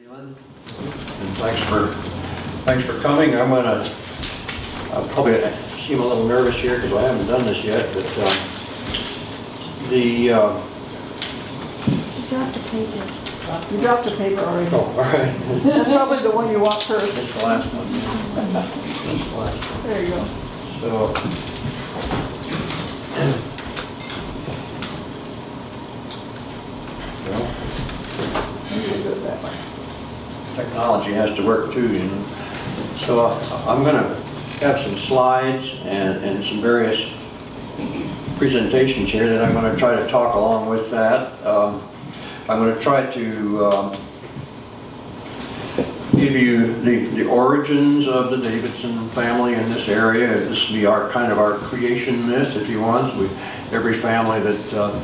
And thanks for coming. I'll probably seem a little nervous here because I haven't done this yet, but You dropped the paper. You dropped the paper already. oh, all right. That's probably the one you want first. That's the last one. That's the last one. There you go. So, well, Maybe we'll do it that way. technology has to work too, you know. So I'm going to have some slides and some various presentations here that I'm going to try to talk along with that. I'm going to try to give you the origins of the Davidson family in this area. This will be our kind of our creation myth, if you want. Every family that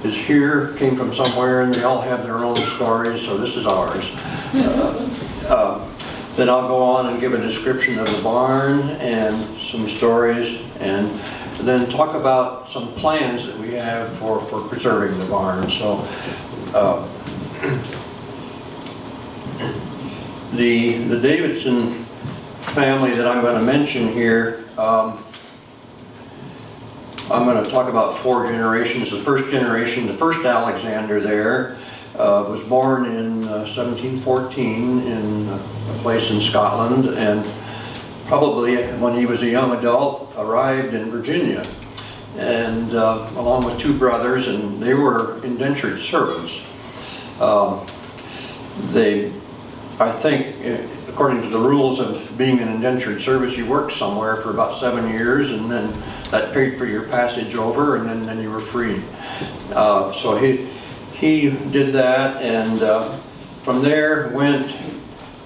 is here came from somewhere, and they all have their own stories, so this is ours. Then I'll go on and give a description of the barn and some stories, and then talk about some plans that we have for preserving the barn. So the Davidson family that I'm going to mention here, I'm going to talk about 4 generations. The first generation, the first Alexander there, was born in 1714 in a place in Scotland, and probably when he was a young adult arrived in Virginia, and along with 2 brothers, and they were indentured servants. I think, according to the rules of being an indentured service, you worked somewhere for about 7 years, and then that paid for your passage over, and then you were freed. So he did that, and from there went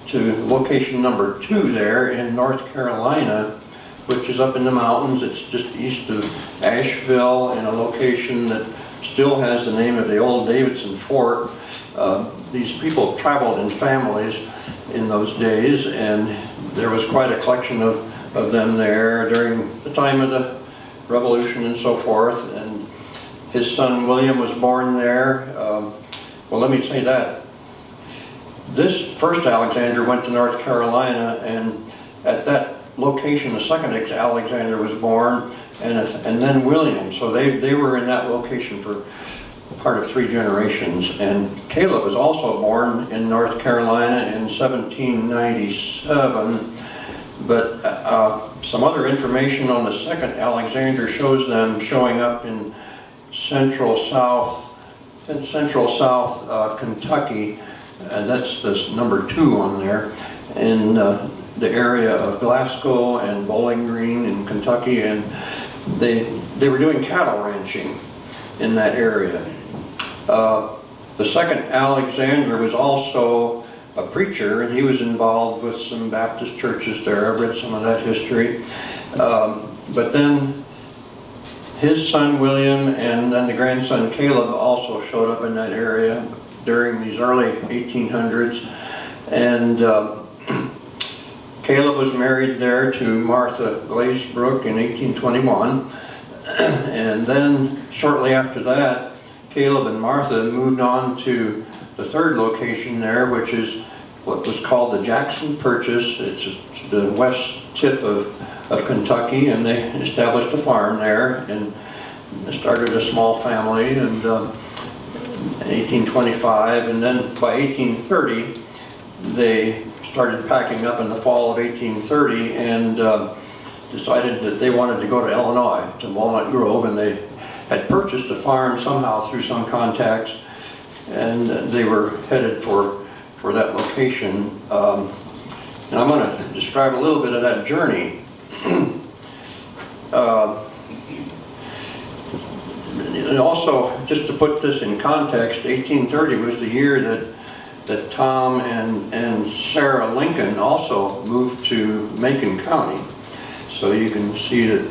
to location number 2 there in North Carolina, which is up in the mountains. It's just east of Asheville, in a location that still has the name of the old Davidson Fort. These people traveled in families in those days, and there was quite a collection of them there during the time of the Revolution and so forth. And his son William was born there. Well, let me say that. This first Alexander went to North Carolina, and at that location the second Alexander was born, and then William. So they were in that location for part of 3 generations. And Caleb was also born in North Carolina in 1797, but some other information on the second Alexander shows them showing up in central south Kentucky, and that's this number 2 on there, in the area of Glasgow and Bowling Green in Kentucky, and they were doing cattle ranching in that area. The second Alexander was also a preacher, and he was involved with some Baptist churches there. I've read some of that history. But then his son William and then the grandson Caleb also showed up in that area during these early 1800s. And Caleb was married there to Martha Glazebrook in 1821. And then shortly after that, Caleb and Martha moved on to the 3rd location there, which is what was called the Jackson Purchase. It's the west tip of Kentucky, and they established a farm there and started a small family, and in 1825, and then by 1830 they started packing up in the fall of 1830 and decided that they wanted to go to Illinois, to Walnut Grove, and they had purchased a farm somehow through some contacts, and they were headed for that location. And I'm going to describe a little bit of that journey. And also, just to put this in context, 1830 was the year that Tom and Sarah Lincoln also moved to Macon County. So you can see that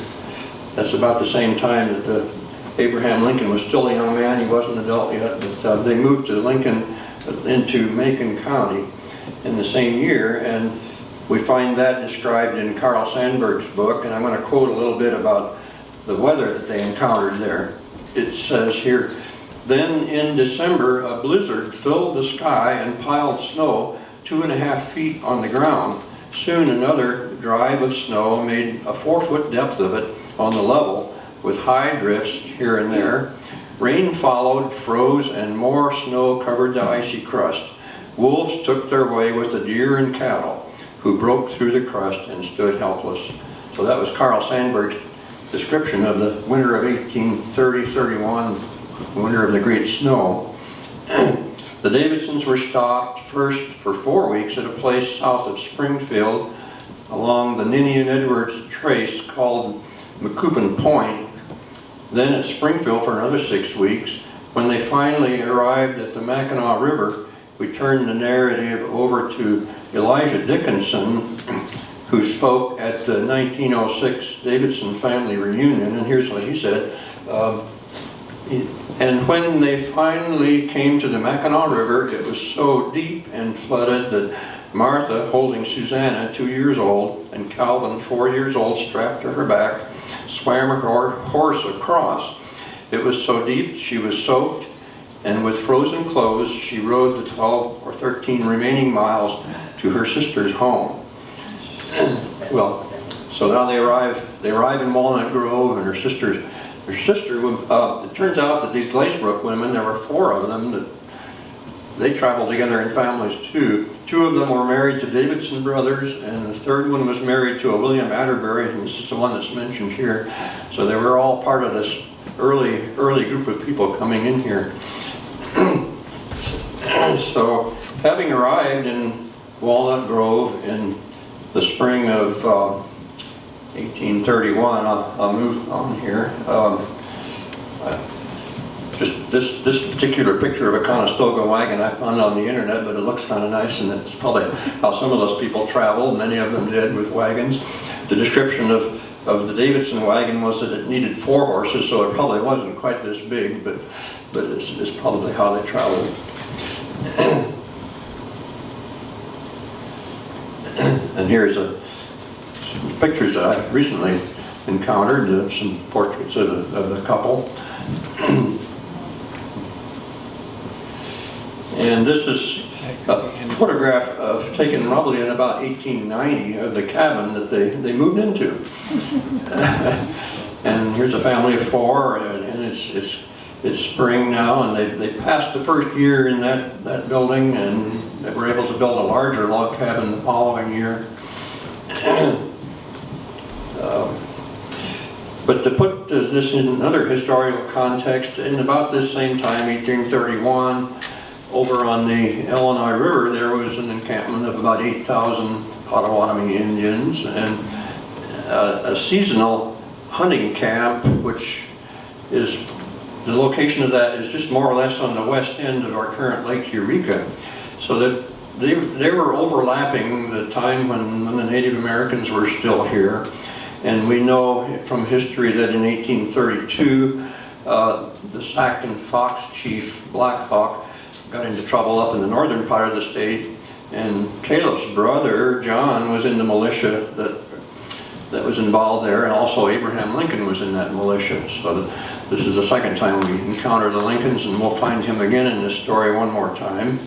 that's about the same time that Abraham Lincoln was still a young man. He wasn't an adult yet, but they moved to Lincoln into Macon County in the same year, and we find that described in Carl Sandburg's book, and I'm going to quote a little bit about the weather that they encountered there. It says here, Then in December, a blizzard filled the sky and piled snow 2.5 feet on the ground. Soon another drive of snow made a 4-foot depth of it on the level, with high drifts here and there. Rain followed, froze, and more snow covered the icy crust. Wolves took their way with the deer and cattle, who broke through the crust and stood helpless. So that was Carl Sandburg's description of the winter of 1830-31, winter of the Great Snow. The Davidsons were stopped first for 4 weeks at a place south of Springfield along the Ninian Edwards Trace called McCoupin Point, then at Springfield for another 6 weeks. When they finally arrived at the Mackinac River, we turned the narrative over to Elijah Dickinson, who spoke at the 1906 Davidson family reunion, and here's what he said. And when they finally came to the Mackinac River, it was so deep and flooded that Martha, holding Susanna, 2 years old, and Calvin, 4 years old, strapped to her back, swam her horse across. It was so deep she was soaked, and with frozen clothes she rode the 12 or 13 remaining miles to her sister's home. Well, so now they arrive in Walnut Grove, and her sister, it turns out that these Glazebrook women, there were 4 of them, that they traveled together in families too. 2 of them were married to Davidson brothers, and the 3rd one was married to a William Atterbury, and this is the one that's mentioned here. So they were all part of this early group of people coming in here. So having arrived in Walnut Grove in the spring of 1831, I'll move on here. Just this particular picture of a Conestoga wagon I found on the internet, but it looks kind of nice, and it's probably how some of those people traveled. Many of them did with wagons. The description of the Davidson wagon was that it needed 4 horses, so it probably wasn't quite this big, but it's probably how they traveled. And here's some pictures that I recently encountered, some portraits of the couple. And this is a photograph taken probably in about 1890 of the cabin that they moved into. And here's a family of 4, and it's spring now, and they passed the first year in that building, and they were able to build a larger log cabin the following year. But to put this in another historical context, in about this same time, 1831, over on the Illinois River, there was an encampment of about 8,000 Potawatomi Indians, and a seasonal hunting camp, which is, the location of that is just more or less on the west end of our current Lake Eureka. So that they were overlapping the time when the Native Americans were still here. And we know from history that in 1832, the Sac and Fox chief, Black Hawk, got into trouble up in the northern part of the state, and Caleb's brother, John, was in the militia that was involved there, and also Abraham Lincoln was in that militia. So this is the second time we encounter the Lincolns, and we'll find him again in this story one more time.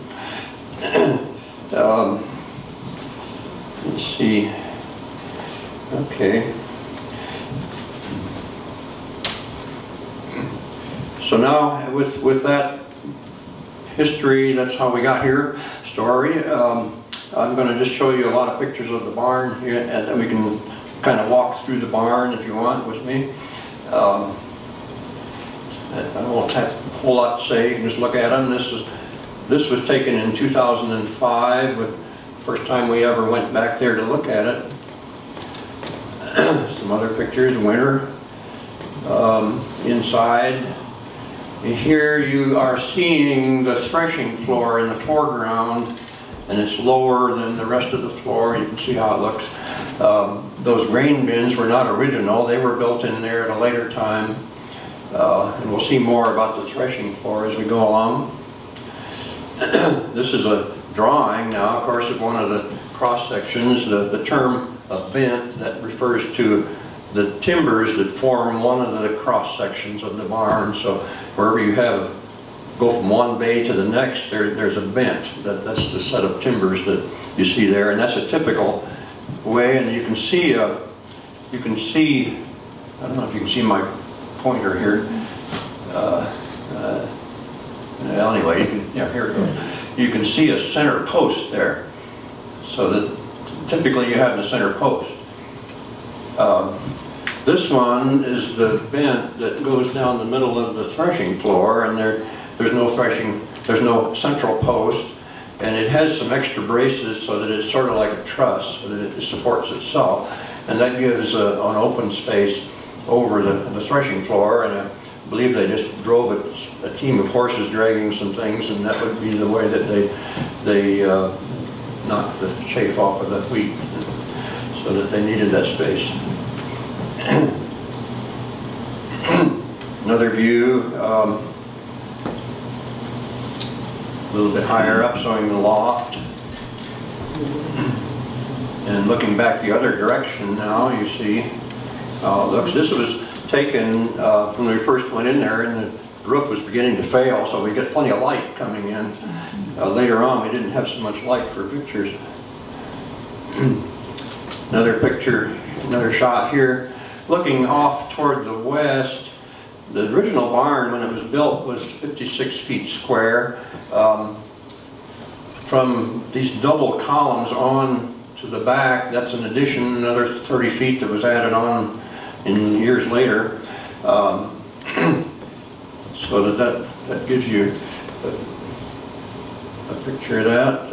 Let's see. Okay. So now with that history, that's how we got here, story, I'm going to just show you a lot of pictures of the barn here, and then we can kind of walk through the barn if you want with me. I won't have a whole lot to say, you can just look at them. This was taken in 2005, but first time we ever went back there to look at it. Some other pictures, winter, inside. Here you are seeing the threshing floor in the foreground, and it's lower than the rest of the floor. You can see how it looks. Those grain bins were not original. They were built in there at a later time. And we'll see more about the threshing floor as we go along. This is a drawing now, of course, of one of the cross sections. The term a bent, that refers to the timbers that form one of the cross sections of the barn. So wherever you have go from one bay to the next, there's a bent. That's the set of timbers that you see there, and that's a typical way. And you can see, I don't know if you can see my pointer here. Anyway, here it goes. You can see a center post there. So that typically you have the center post. This one is the bent that goes down the middle of the threshing floor, and there's no central post, and it has some extra braces so that it's sort of like a truss, so that it supports itself, and that gives an open space over the threshing floor. And I believe they just drove a team of horses dragging some things, and that would be the way that they knocked the chaff off of the wheat, so that they needed that space. Another view, a little bit higher up, showing the loft. And looking back the other direction now, you see, this was taken when we first went in there, and the roof was beginning to fail, so we got plenty of light coming in. Later on, we didn't have so much light for pictures. Another picture, another shot here. Looking off toward the west, the original barn, when it was built, was 56 feet square. From these double columns on to the back, that's an addition, another 30 feet that was added on in years later. So that gives you a picture of that.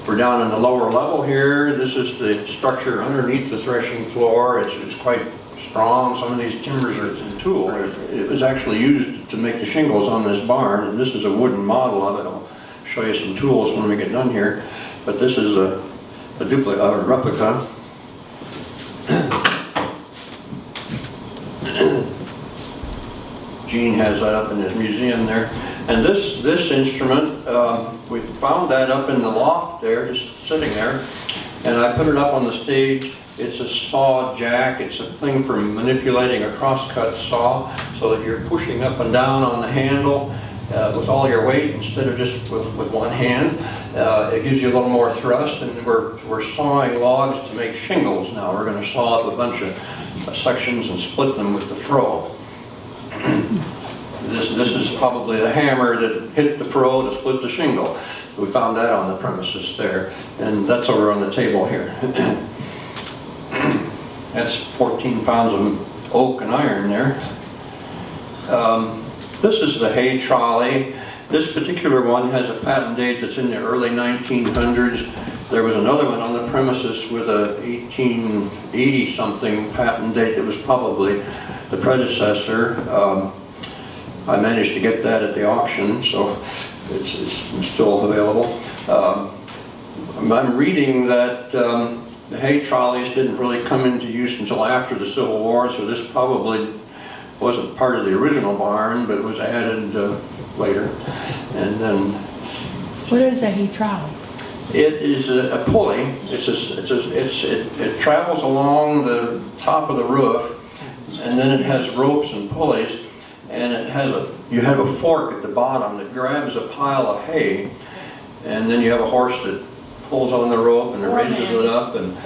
We're down in the lower level here. This is the structure underneath the threshing floor. It's quite strong. Some of these timbers are tool. It was actually used to make the shingles on this barn, and this is a wooden model of it. I'll show you some tools when we get done here. But this is a replica. Gene has that up in his museum there. And this instrument, we found that up in the loft there, just sitting there. And I put it up on the stage. It's a saw jack. It's a thing for manipulating a crosscut saw, so that you're pushing up and down on the handle with all your weight instead of just with one hand. It gives you a little more thrust, and we're sawing logs to make shingles now. We're going to saw up a bunch of sections and split them with the froe. This is probably the hammer that hit the froe to split the shingle. We found that on the premises there, and that's over on the table here. That's 14 pounds of oak and iron there. This is the hay trolley. This particular one has a patent date that's in the early 1900s. There was another one on the premises with a 1880 something patent date that was probably the predecessor. I managed to get that at the auction, so it's still available. I'm reading that the hay trolleys didn't really come into use until after the Civil War, so this probably wasn't part of the original barn, but it was added later. And then, what is a hay trolley? it is a pulley. It travels along the top of the roof, and then it has ropes and pulleys. And you have a fork at the bottom that grabs a pile of hay, and then you have a horse that pulls on the rope and it raises it up, and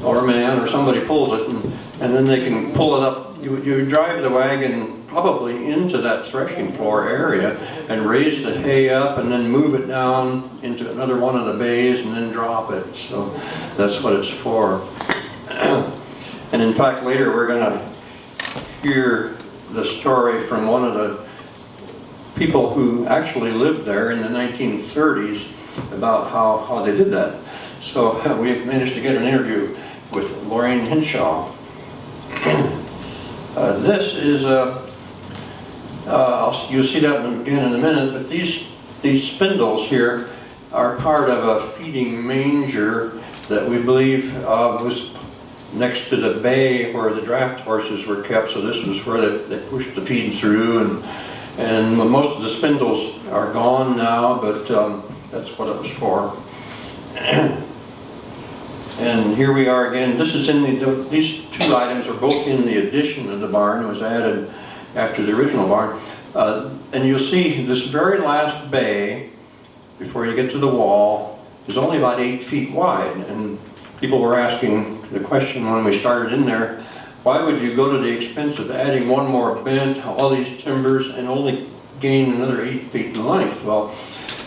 or a man or somebody pulls it, and then they can pull it up. You drive the wagon probably into that threshing floor area and raise the hay up, and then move it down into another one of the bays and then drop it. So that's what it's for. And in fact, later we're going to hear the story from one of the people who actually lived there in the 1930s about how they did that. So we've managed to get an interview with Lorraine Hinshaw. This is you'll see that again in a minute, but these spindles here are part of a feeding manger that we believe was next to the bay where the draft horses were kept. So this was where they pushed the feed through, and most of the spindles are gone now, but that's what it was for. And here we are again. This is in these two items are both in the addition of the barn. It was added after the original barn. And you'll see this very last bay, before you get to the wall, is only about 8 feet wide. And people were asking the question when we started in there, why would you go to the expense of adding one more bent, all these timbers, and only gain another 8 feet in length? Well,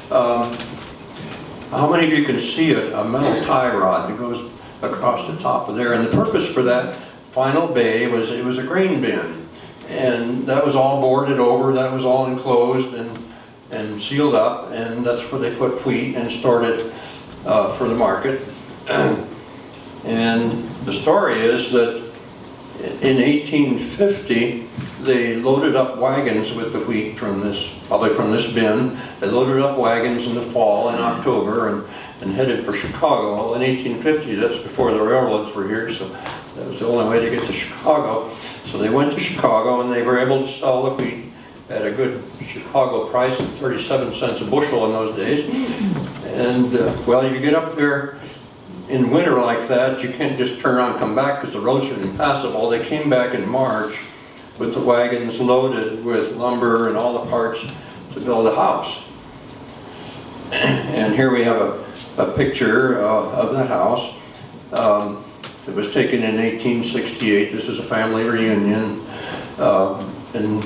how many of you can see a metal tie rod that goes across the top of there? And the purpose for that final bay was it was a grain bin. And that was all boarded over, that was all enclosed and sealed up, and that's where they put wheat and stored it for the market. And the story is that in 1850, they loaded up wagons with the wheat from this, probably from this bin. They loaded up wagons in the fall, in October, and headed for Chicago. Well, in 1850, that's before the railroads were here, so that was the only way to get to Chicago. So they went to Chicago, and they were able to sell the wheat at a good Chicago price of 37 cents a bushel in those days. And, well, you get up there in winter like that, you can't just turn around and come back because the roads are impassable. They came back in March with the wagons loaded with lumber and all the parts to build a house. And here we have a picture of that house. It was taken in 1868. This is a family reunion. And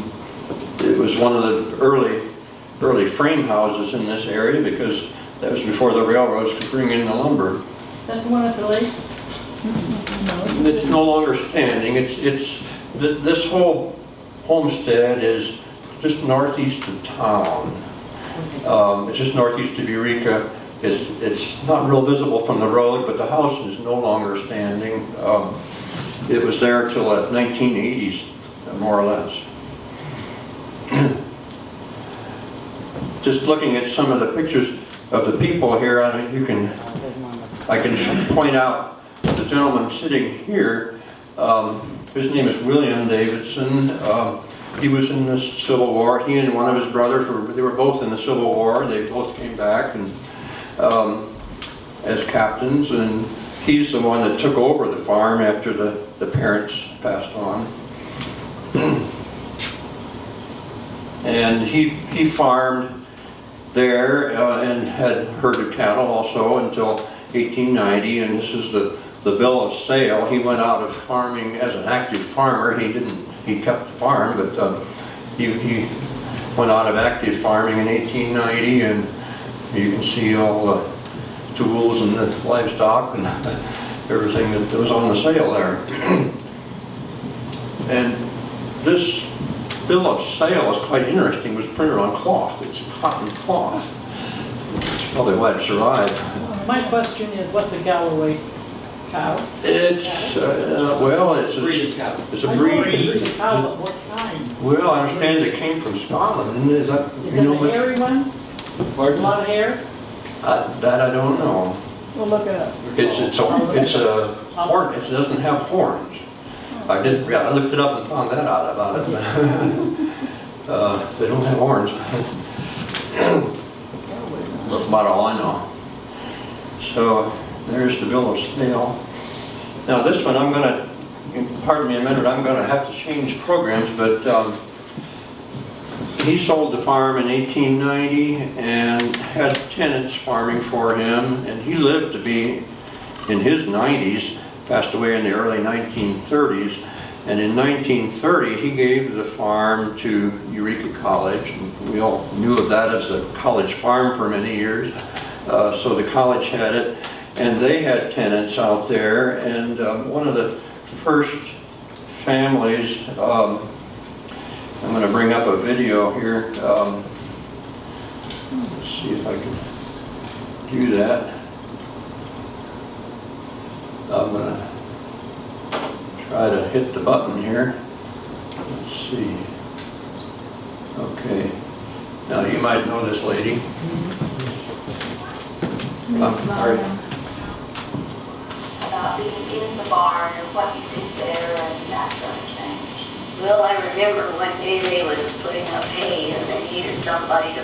it was one of the early frame houses in this area because that was before the railroads could bring in the lumber. Is that the one at the lake? It's no longer standing. This whole homestead is just northeast of town. It's just northeast of Eureka. It's not real visible from the road, but the house is no longer standing. It was there until the 1980s, more or less. Just looking at some of the pictures of the people here, I can point out the gentleman sitting here. His name is William Davidson. He was in the Civil War. He and one of his brothers they were both in the Civil War. They both came back and as captains, and he's the one that took over the farm after the parents passed on. And he farmed there and had herd of cattle also until 1890, and this is the bill of sale. He went out of farming as an active farmer. He kept the farm, but he went out of active farming in 1890, and you can see all the tools and the livestock and everything that was on the sale there. And this bill of sale is quite interesting. It was printed on cloth. It's cotton cloth. That's probably why it survived. My question is, what's a Galloway cow? It's well, it's a breed. It's a breed. It's a cow, but what kind? Well, I understand it came from Scotland. Is that Is it a hairy one? A lot of hair? That I don't know. We'll look it up. It's a horn. It doesn't have horns. I looked it up and found that out about it. They don't have horns. That's about all I know. So there's the bill of sale. Now this one, I'm going to, pardon me a minute, I'm going to have to change programs, but he sold the farm in 1890 and had tenants farming for him, and he lived to be in his 90s, passed away in the early 1930s, and in 1930 he gave the farm to Eureka College, and we all knew of that as a college farm for many years, so the college had it, and they had tenants out there, and one of the first families, I'm going to bring up a video here. Let's see if I can do that. I'm going to try to hit the button here. Let's see. Okay. Now you might know this lady. Sorry. About being in the barn and what you did there and that sort of thing. Well, I remember one day they was putting up hay and they needed somebody to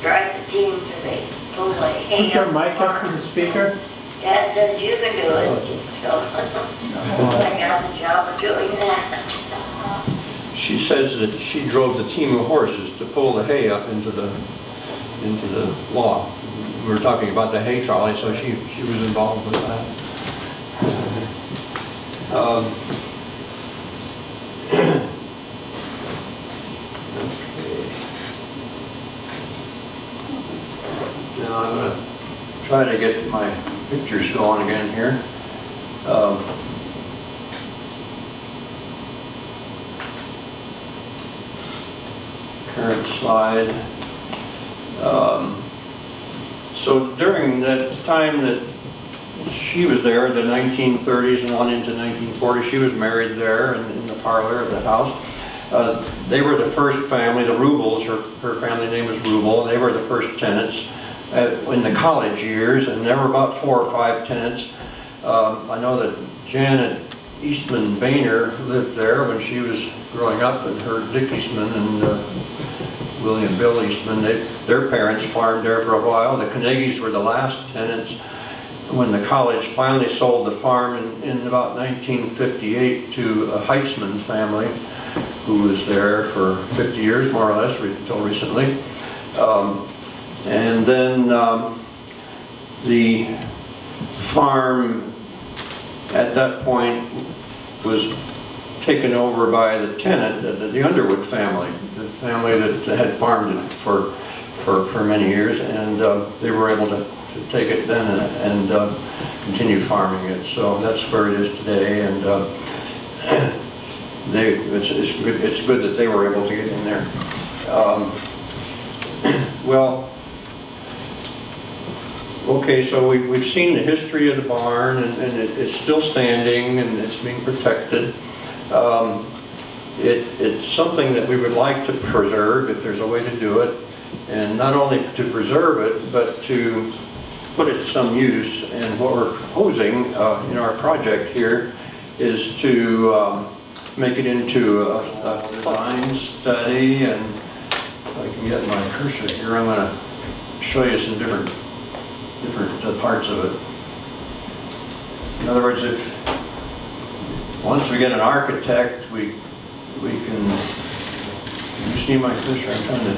drive the team to the pull the hay. Put your up mic the up to barn. the speaker. Dad says you can do it, so I got the job of doing that. she says that she drove the team of horses to pull the hay up into the lawn. We were talking about the hay trolley, so she was involved with that. Now I'm going to try to get my pictures going again here. Current slide. So during that time that she was there, the 1930s and on into 1940, she was married there in the parlor of the house. They were the first family, the Rubles, her family name was Rubel. They were the first tenants in the college years, and there were about 4 or 5 tenants. I know that Janet Eastman Boehner lived there when she was growing up, and her Dick Eastman and William Bill Eastman, their parents farmed there for a while. The Carnegies were the last tenants when the college finally sold the farm in about 1958 to a Heitzman family who was there for 50 years, more or less, until recently. And then the farm at that point was taken over by the tenant, the Underwood family, the family that had farmed it for many years, and they were able to take it then and continue farming it. So that's where it is today, and it's good that they were able to get in there. Well, okay, so we've seen the history of the barn, and it's still standing, and it's being protected. It's something that we would like to preserve if there's a way to do it, and not only to preserve it, but to put it to some use. And what we're proposing in our project here is to make it into a design study. And if I can get my cursor here, I'm going to show you some different parts of it. In other words, once we get an architect, we can you see my cursor? I'm trying to,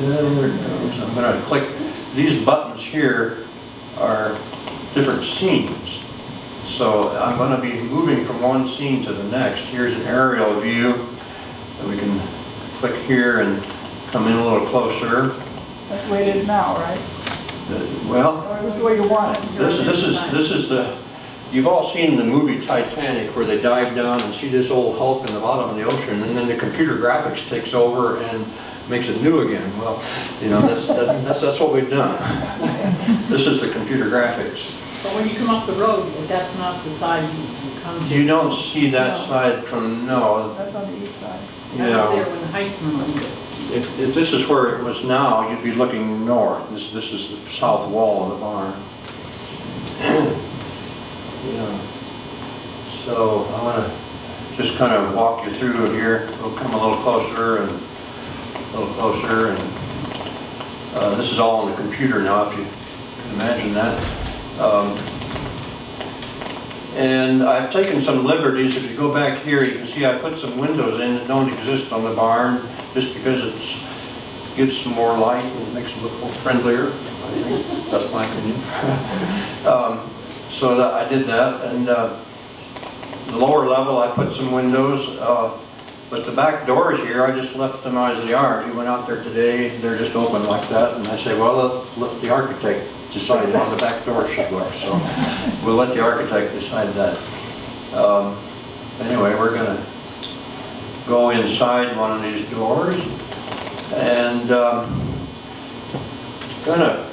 there it goes. I'm going to click. These buttons here are different scenes. So I'm going to be moving from one scene to the next. Here's an aerial view. And we can click here and come in a little closer. That's the way it is now, right? Well, Or this is the way you want it. this is the, you've all seen the movie Titanic where they dive down and see this old hulk in the bottom of the ocean, and then the computer graphics takes over and makes it new again. Well, you know, that's what we've done. This is the computer graphics. But when you come off the road, that's not the side you come to. You don't see that side from, no. That's on the east side. That was there when the Heitzman owned it. If this is where it was now, you'd be looking north. This is the south wall of the barn. Yeah. So I want to just kind of walk you through here. We'll come a little closer and a little closer. And this is all on the computer now, if you can imagine that. And I've taken some liberties. If you go back here, you can see I put some windows in that don't exist on the barn, just because it gives some more light and makes it look more friendlier. I think that's my opinion. So that I did that, and the lower level I put some windows, but the back doors here I just left them as they are. If you went out there today, they're just open like that, and I say, well, let the architect decide how the back door should look. So we'll let the architect decide that. Anyway, we're going to go inside one of these doors and going to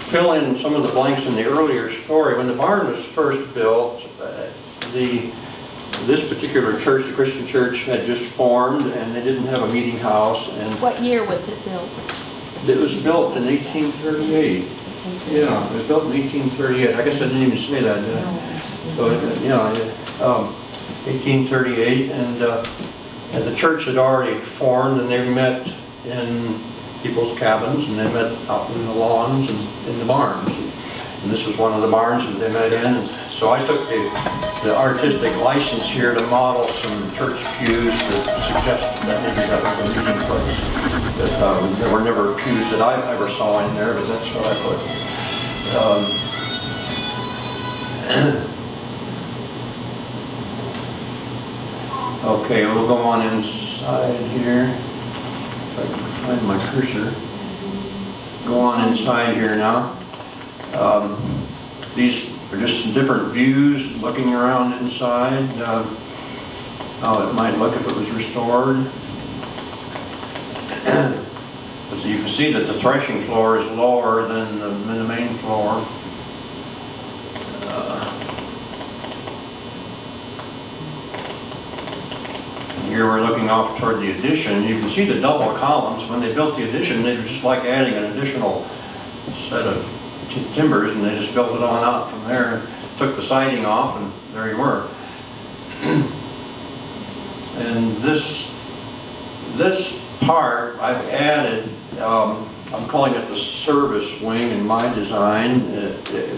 fill in some of the blanks in the earlier story. When the barn was first built, this particular church, the Christian church, had just formed, and they didn't have a meeting house. And What year was it built? it was built in 1838. Yeah, it was built in 1838. I guess I didn't even say that, did I? So, yeah, 1838, and the church had already formed, and they met in people's cabins, and they met out in the lawns and in the barns. And this was one of the barns that they met in. And so So I took the artistic license here to model some church pews that suggested that maybe that was a meeting place. That there were never pews that I ever saw in there, but that's what I put. Okay, we'll go on inside here. If I can find my cursor. Go on inside here now. These are just some different views looking around inside. How it might look if it was restored. So you can see that the threshing floor is lower than the main floor. Here we're looking off toward the addition. You can see the double columns. When they built the addition, they were just like adding an additional set of timbers, and they just built it on out from there, took the siding off, and there you were. And this part I've added, I'm calling it the service wing in my design.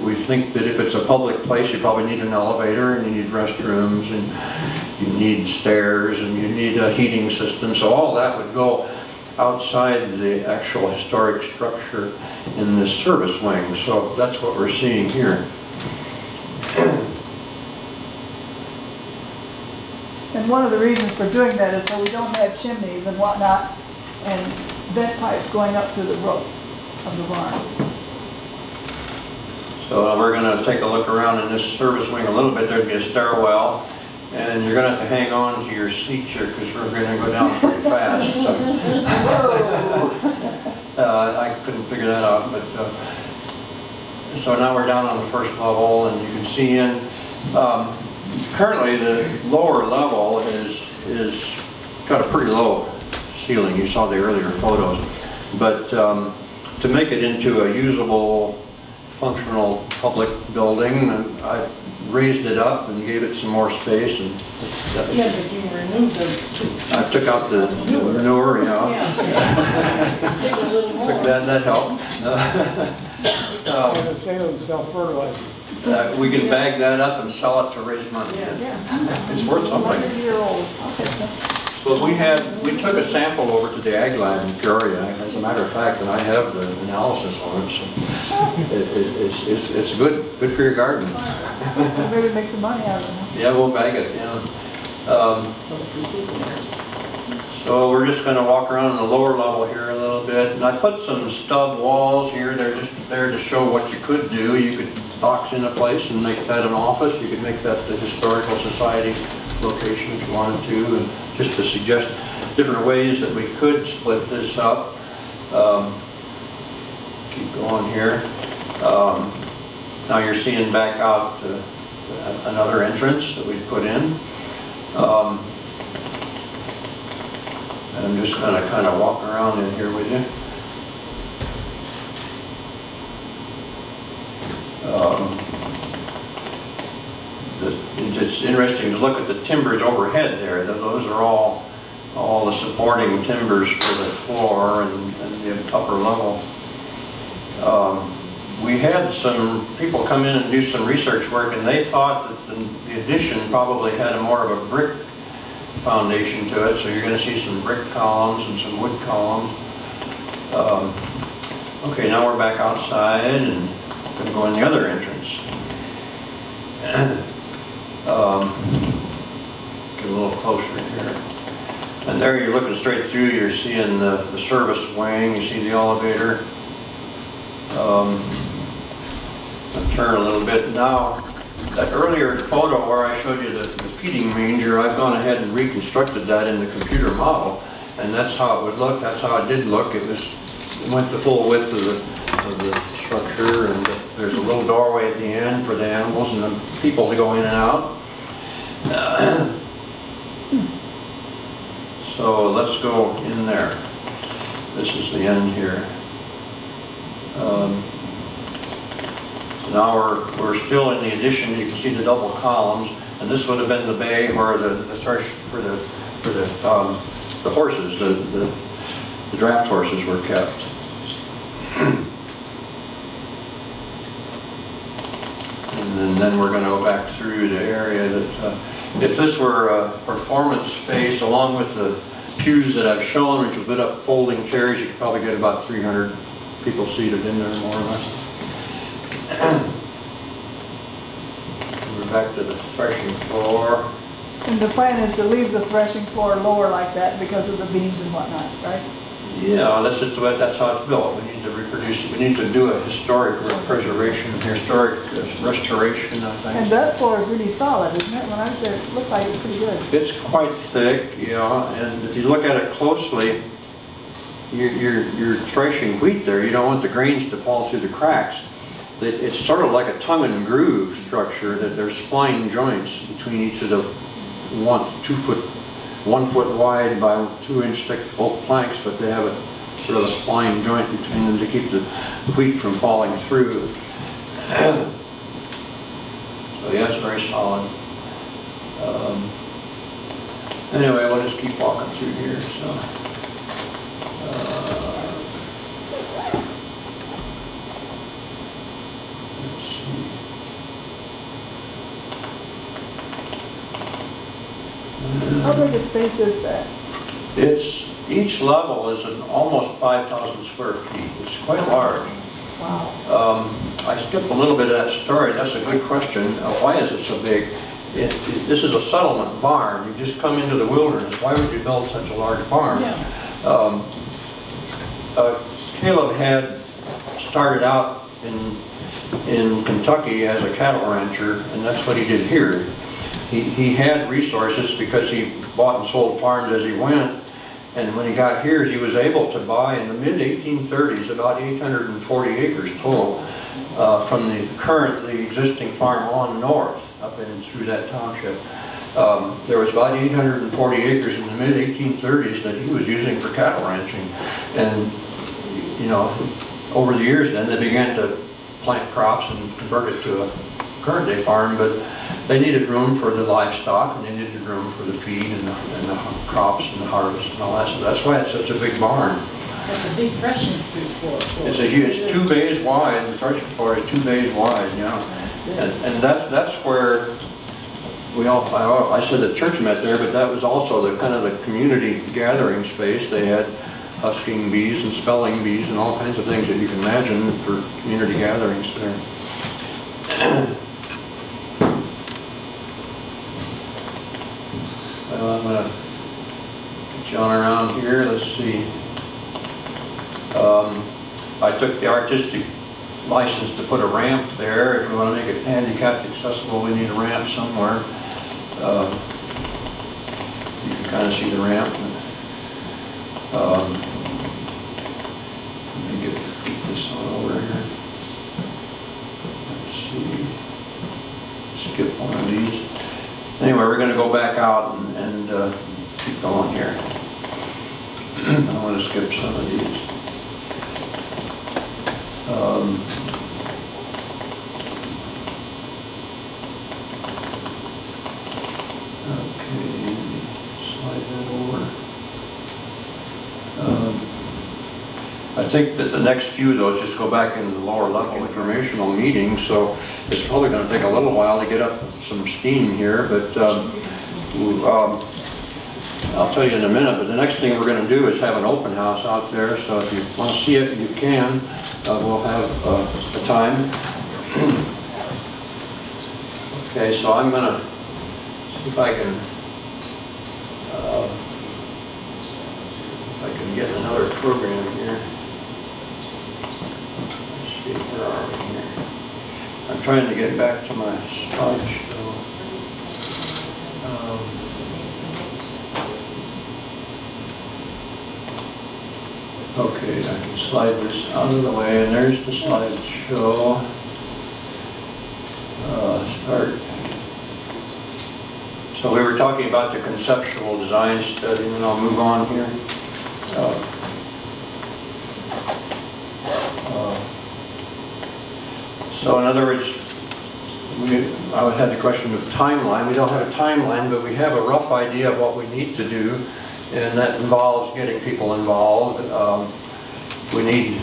We think that if it's a public place, you probably need an elevator, and you need restrooms, and you need stairs, and you need a heating system. So all that would go outside the actual historic structure in this service wing. So that's what we're seeing here. And one of the reasons for doing that is so we don't have chimneys and whatnot and vent pipes going up to the roof of the barn. So we're going to take a look around in this service wing a little bit. There'd be a stairwell, and you're going to have to hang on to your seat here because we're going to go down pretty fast. I couldn't figure that out, but so now we're down on the first level, and you can see in. Currently, the lower level is got a pretty low ceiling. You saw the earlier photos, but to make it into a usable, functional public building, I raised it up and gave it some more space. And Yeah, but you removed the. I took out the manure, you know. Yeah. Take a little more. Took that helped. Self-fertilizer. We can bag that up and sell it to raise money. Yeah. It's worth something. 100-year-old. Okay. Well, we took a sample over to the Ag Lab in Peoria, as a matter of fact, and I have the analysis on it, so it's good for your garden. Maybe make some money out of it. Yeah, we'll bag it, yeah. So the procedures. So we're just gonna walk around the lower level here a little bit, and I put some stub walls here. They're just there to show what you could do. You could box in a place and make that an office. You could make that the Historical Society location if you wanted to, and just to suggest different ways that we could split this up. Keep going here. Now you're seeing back out another entrance that we put in. And I'm just going to kind of walk around in here with you. It's interesting to look at the timbers overhead there. Those are all the supporting timbers for the floor and the upper level. We had some people come in and do some research work, and they thought that the addition probably had more of a brick foundation to it, so you're going to see some brick columns and some wood columns. Okay, now we're back outside and going to go in the other entrance. Get a little closer here. And there you're looking straight through, you're seeing the service wing, you see the elevator. I'll turn a little bit now. That earlier photo where I showed you the feeding manger, I've gone ahead and reconstructed that in the computer model, and that's how it would look. That's how it did look. It went the full width of the structure, and there's a little doorway at the end for the animals and the people to go in and out. So let's go in there. This is the end here. Now we're still in the addition. You can see the double columns, and this would have been the bay where the horses, the draft horses were kept. And And then we're gonna go back through the area that, if this were a performance space along with the pews that I've shown, which will put up folding chairs, you could probably get about 300 people seated in there, more or less. We're back to the threshing floor. And the plan is to leave the threshing floor lower like that because of the beams and whatnot, right? Yeah, that's just the way, that's how it's built. We need to reproduce it. We need to do a historic preservation, historic restoration, I And think. that floor is really solid, isn't it? When I was there, it looked like it's pretty good. It's quite thick, yeah, and if you look at it closely, you're threshing wheat there. You don't want the grains to fall through the cracks. It's sort of like a tongue and groove structure, that there's spline joints between each of the 1 foot wide by 2 inch thick oak planks, but they have a sort of a spline joint between them to keep the wheat from falling through. So yeah, it's very solid. Anyway, we'll just keep walking through here. So, let's see. How big a space is that? Each level is almost 5,000 square feet. It's quite large. Wow. I skipped a little bit of that story. That's a good question. Why is it so big? This is a settlement barn. You just come into the wilderness. Why would you build such a large barn? Yeah. Caleb had started out in Kentucky as a cattle rancher, and that's what he did here. He had resources because he bought and sold farms as he went, and when he got here he was able to buy in the mid-1830s about 840 acres total from the existing farm on north up and through that township. There was about 840 acres in the mid-1830s that he was using for cattle ranching, and you know, over the years then they began to plant crops and convert it to a current day farm, but they needed room for the livestock, and they needed room for the feed and the crops and the harvest and all that. So that's why it's such a big barn. That's a big threshing floor. It's a huge, it's 2 bays wide. The threshing floor is 2 bays wide, you know. And that's where I said the church met there, but that was also the kind of the community gathering space. They had husking bees and spelling bees and all kinds of things that you can imagine for community gatherings there. Well, I'm going to get you on around here. Let's see. I took the artistic license to put a ramp there. If we want to make it handicapped accessible, we need a ramp somewhere. You can kind of see the ramp. Let me get this on over here. Let's see. Skip one of these. Anyway, we're going to go back out and keep going here. I want to skip some of these. Okay, slide that over. I think that the next few of those just go back into the lower level informational meetings, so it's probably going to take a little while to get up some steam here, but I'll tell you in a minute. But the next thing we're going to do is have an open house out there, so if you want to see it, you can. We'll have a time. Okay, so I'm going to see if I can get another program here. Let's see, where are we here? I'm trying to get back to my slideshow. Okay, I can slide this out of the way, and there's the slideshow. Start. So we were talking about the conceptual design study, and I'll move on here. So in other words, I had the question of timeline. We don't have a timeline, but we have a rough idea of what we need to do, and that involves getting people involved. We need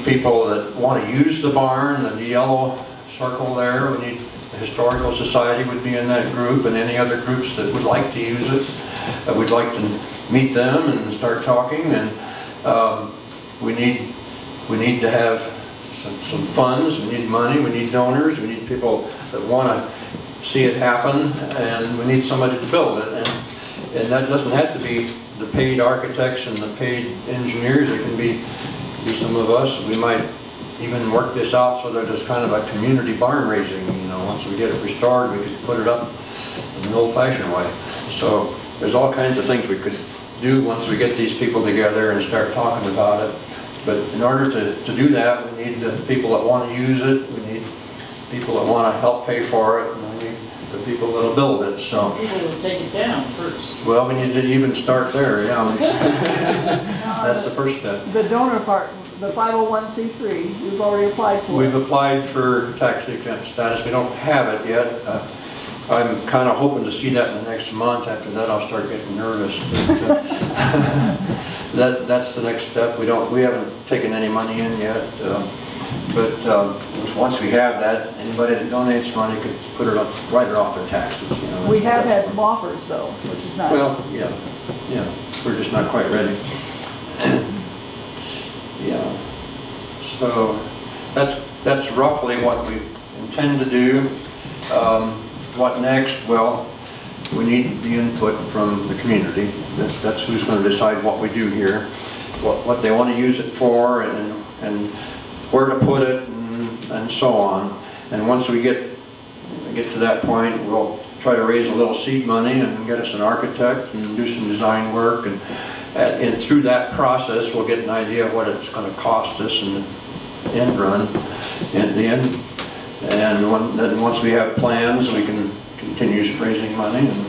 people that want to use the barn, the yellow circle there. We need The Historical Society would be in that group, and any other groups that would like to use it. We'd like to meet them and start talking, and we need to have some funds, we need money, we need donors, we need people that want to see it happen, and we need somebody to build it. And that doesn't have to be the paid architects and the paid engineers. It can be some of us. We might even work this out so that there's kind of a community barn raising. Once we get it restored, we could put it up in an old-fashioned way. So there's all kinds of things we could do once we get these people together and start talking about it. But in order to do that, we need the people that want to use it. We need people that want to help pay for it. And we need the people that'll build it. So People will take it down first. well, we need to even start there. Yeah, that's the first step. The donor part, the 501c3, you've already applied for We've it. applied for tax exempt status. We don't have it yet. I'm kind of hoping to see that in the next month. After that, I'll start getting nervous. But, that's the next step. We haven't taken any money in yet. But once we have that, anybody that donates money could put it up, write it off their taxes. We have had some offers though, which is nice. Well, yeah, we're just not quite ready. Yeah, so that's roughly what we intend to do. What next? Well, we need the input from the community. That's who's going to decide what we do here, what they want to use it for, and where to put it, and so on. And once we get to that point, we'll try to raise a little seed money and get us an architect and do some design work. And through that process, we'll get an idea of what it's going to cost us in the end run, in the end. And then once we have plans, we can continue raising money. And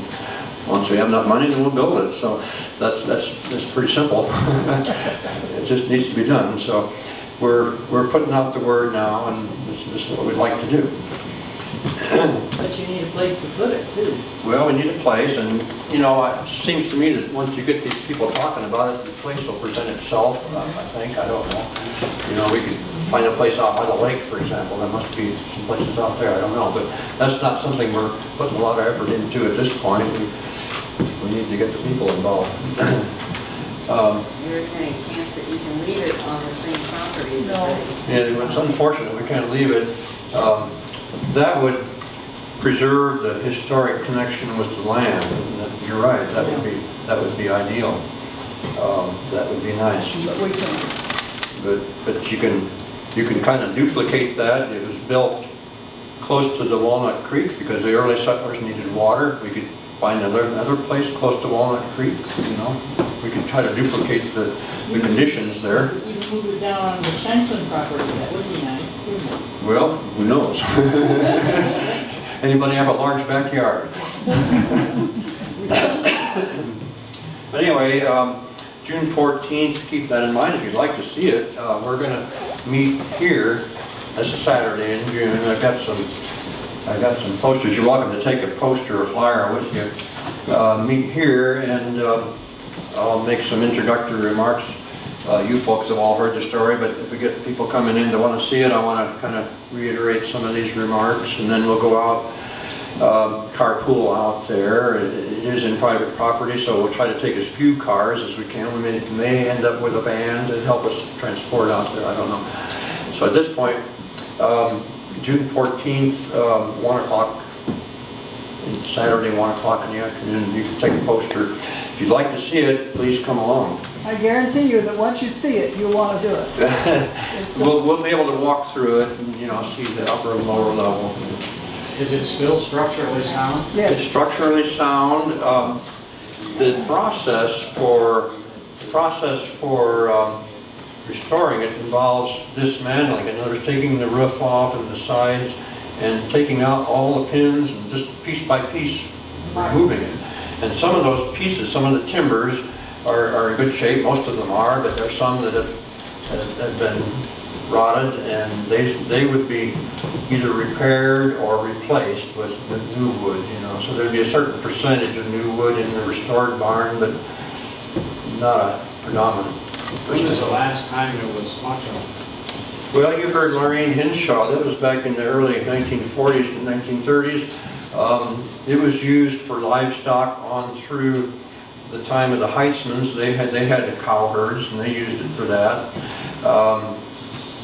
once we have enough money, then we'll build it. So that's pretty simple. It just needs to be done. So we're putting out the word now, and this is what we'd like to do. But you need a place to put it too. Well, we need a place, and it just seems to me that once you get these people talking about it, the place will present itself. I think. I don't know. We could find a place out by the lake, for example. There must be some places out there. I don't know, but that's not something we're putting a lot of effort into at this point. We need to get the people involved. There isn't any chance that you can leave it on the same property? No. Yeah, it's unfortunate we can't leave it. That would preserve the historic connection with the land. You're right. That would be ideal. That would be nice. But we can. But you can kind of duplicate that. It was built close to the Walnut Creek because the early settlers needed water. We could find another place close to Walnut Creek. We could try to duplicate the conditions there. You can move it down on the Shanklin property, that would be nice, wouldn't it? Well, who knows? Anybody have a large backyard? But anyway, June 14th, keep that in mind if you'd like to see it. We're going to meet here. That's a Saturday in June. I've got some posters. You're welcome to take a poster or flyer with you. Meet here, and I'll make some introductory remarks. You folks have all heard the story, but if we get people coming in that want to see it, I want to kind of reiterate some of these remarks, and then we'll go out, carpool out there. It is in private property, so we'll try to take as few cars as we can. We may end up with a van to help us transport out there. I don't know. So at this point, June 14th, 1 o'clock, Saturday, 1 o'clock in the afternoon. You can take a poster. If you'd like to see it, please come along. I guarantee you that once you see it, you'll want to do it. We'll be able to walk through it and see the upper and lower level. Is it still structurally sound? It's Yes. structurally sound. The process for restoring it involves dismantling. In other words, taking the roof off and the sides and taking out all the pins and just piece by piece removing it. And some of those pieces, some of the timbers are in good shape. Most of them are, but there are some that have been rotted, and they would be either repaired or replaced with new wood. So there'd be a certain percentage of new wood in the restored barn, but not a predominant. When was the last time there was much of Well, you heard Lorraine Hinshaw, that was back in the early 1940s and 1930s. It was used for livestock on through the time of the Heitzmans. They had the cow herds and they used it for that.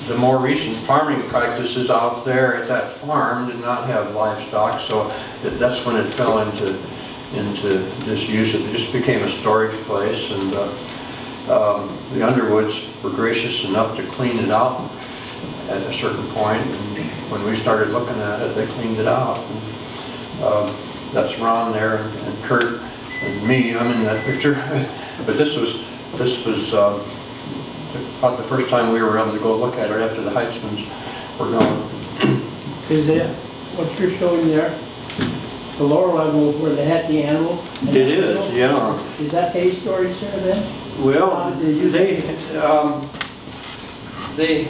The more recent farming practices out there at that farm did not have livestock, so that's when it fell into disuse. It just became a storage place, and the Underwoods were gracious enough to clean it out at a certain point, and when we started looking at it, they cleaned it out. And, that's Ron there, and Kurt, and me, I'm in that picture. But this was about the first time we were able to go look at it after the Heitzmans were gone. Is it, what you're showing there, the lower level where they had the animals? It is, yeah. Is that hay storage there then? Well, they,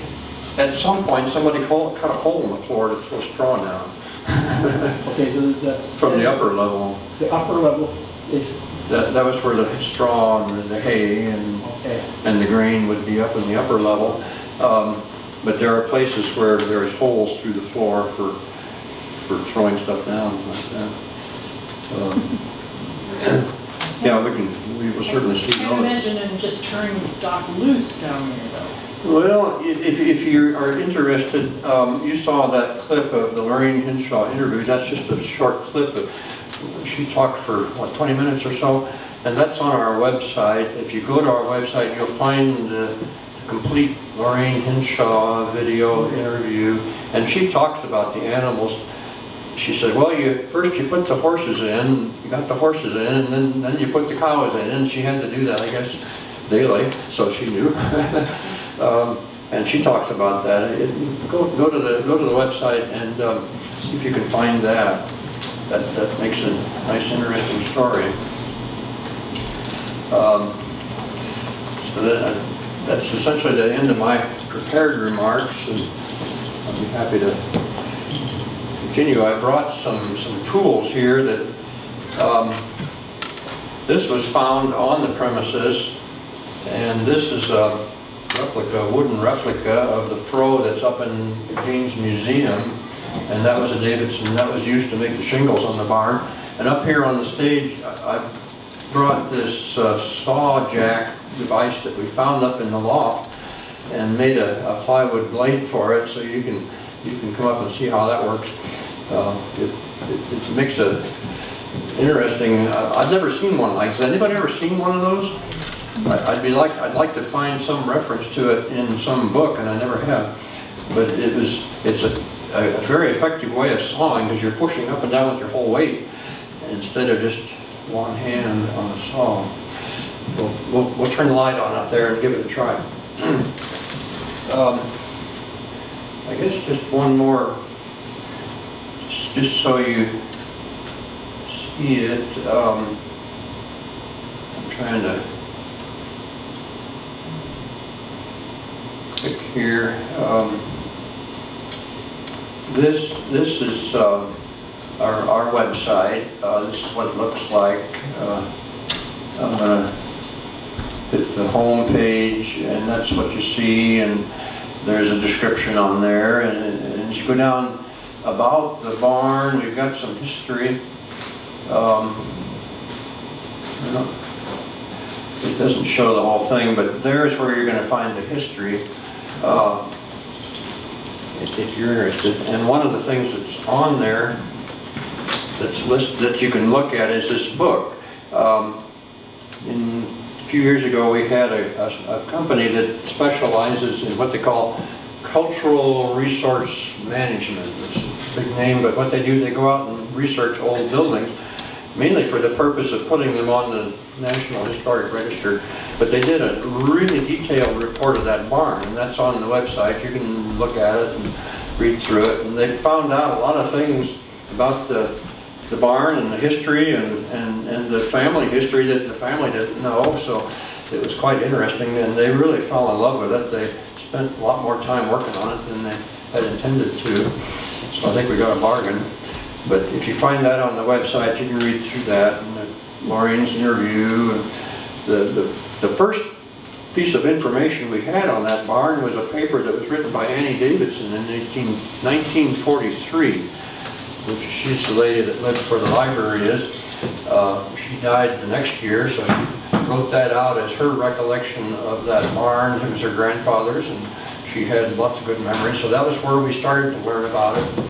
at some point, somebody cut a hole in the floor to throw straw down. Okay, so that's... From the upper level. The upper level is... That was where the straw and the hay Okay. and the grain would be up in the upper level. But there are places where there's holes through the floor for throwing stuff down like that. Yeah, we will certainly see I can't those. imagine them just turning the stock loose down there though. Well, if you are interested, you saw that clip of the Lorraine Hinshaw interview. That's just a short clip. She talked for, what, 20 minutes or so? And that's on our website. If you go to our website, you'll find the complete Lorraine Hinshaw video interview. And she talks about the animals. She said, well, first you put the horses in, you got the horses in, and then you put the cows in. And she had to do that, I guess, daily, so she knew. And she talks about that. Go to the website and see if you can find that. That makes a nice, interesting story. So that's essentially the end of my prepared remarks, and I'll be happy to continue. I brought some tools here that this was found on the premises, and this is a wooden replica of the fro that's up in Gene's Museum, and that was a Davidson that was used to make the shingles on the barn. And up here on the stage, I brought this saw jack device that we found up in the loft and made a plywood blade for it, so you can come up and see how that works. It makes a interesting. I've never seen one like. Has anybody ever seen one of those? I'd like to find some reference to it in some book, and I never have. But it's a very effective way of sawing, because you're pushing up and down with your whole weight instead of just one hand on the saw. We'll turn the light on up there and give it a try. I guess just one more, just so you see it. I'm trying to click here. This is our website. This is what it looks like. I'm going to hit the home page, and that's what you see, and there's a description on there. And as you go down about the barn, we've got some history. It doesn't show the whole thing, but there's where you're going to find the history. If you're interested. And one of the things that's on there that's listed that you can look at is this book. A few years ago we had a company that specializes in what they call cultural resource management. It's a big name, but what they do, they go out and research old buildings, mainly for the purpose of putting them on the National Historic Register. But they did a really detailed report of that barn, and that's on the website. You can look at it and read through it. And they found out a lot of things about the barn and the history and the family history that the family didn't know. So it was quite interesting, and they really fell in love with it. They spent a lot more time working on it than they had intended to. So I think we got a bargain. But if you find that on the website, you can read through that, and Maureen's interview, and the first piece of information we had on that barn was a paper that was written by Annie Davidson in 1943, which she's the lady that lived where the library is. She died the next year, so she wrote that out as her recollection of that barn. It was her grandfather's, and she had lots of good memories. So that was where we started to learn about it.